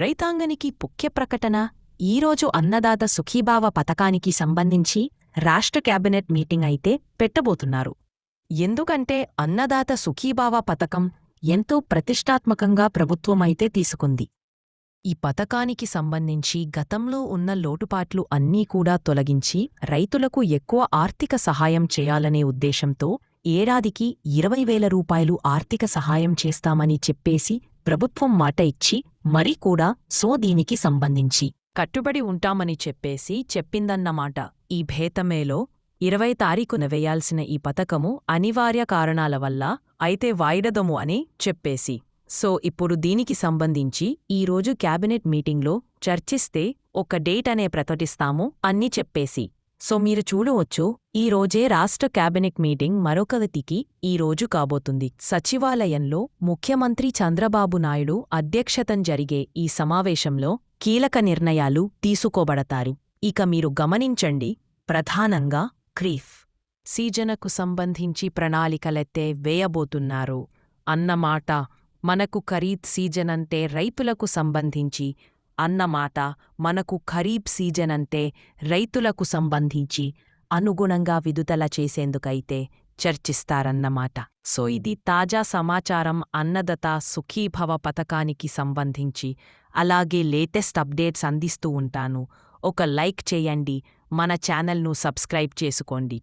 రైతాంగానికి ముఖ్య ప్రకటన. ఈరోజు అన్నదాత సుఖీభావ పథకానికి సంబంధించి రాష్ట్ర క్యాబినెట్ మీటింగ్ అయితే పెట్టబోతున్నారు. ఎందుకంటే అన్నదాత సుఖీభావ పథకం ఎంతో ప్రతిష్టాత్మకంగా ప్రభుత్వమైతే తీసుకుంది. ఈ పథకానికి సంబంధించి గతంలో ఉన్న లోటుపాట్లు అన్నీ కూడా తొలగించి రైతులకు ఎక్కువ ఆర్థిక సహాయం చేయాలనే ఉద్దేశంతో ఏడాదికి 20,000 రూపాయలు ఆర్థిక సహాయం చేస్తామని చెప్పేసి ప్రభుత్వం మాట ఇచ్చి మరీ కూడా దీనికి సంబంధించి కట్టుబడి ఉంటామని చెప్పేసి చెప్పిందన్నమాట. ఈ భేతమేలో 20 తారీఖున వేయాల్సిన ఈ పథకము అనివార్య కారణాల వల్ల అయితే వాయిదము అని చెప్పేసి ఇప్పుడు దీనికి సంబంధించి ఈరోజు క్యాబినెట్ మీటింగ్లో చర్చిస్తే ఒక డేట్ అనే ప్రకటిస్తాము అన్ని చెప్పేసి మీరు చూడవచ్చు. ఈ రోజే రాష్ట్ర క్యాబినెట్ మీటింగ్ మరొకటికి ఈరోజు కాబోతుంది. సచివాలయంలో ముఖ్యమంత్రి చంద్రబాబు నాయుడు అధ్యక్షతన జరిగే ఈ సమావేశంలో కీలక నిర్ణయాలు తీసుకోబడతారు. ఇక మీరు గమనించండి, ప్రధానంగా ఖరీఫ్ సీజనకు సంబంధించి ప్రణాళికలెత్తే వేయబోతున్నారు అన్నమాట. మనకు ఖరీఫ్ సీజనంటే రైతులకు సంబంధించి అన్నమాట. మనకు ఖరీఫ్ సీజనంటే రైతులకు సంబంధించి అనుగుణంగా విడుదల చేసేందుకైతే చర్చిస్తారన్నమాట. ఇది తాజా సమాచారం అన్నదాత సుఖీభవ పథకానికి సంబంధించి. అలాగే లేటెస్ట్ అప్డేట్స్ అందిస్తూ ఉంటాను. ఒక లైక్ చేయండి, మన ఛానల్ను సబ్స్క్రైబ్ చేసుకోండి.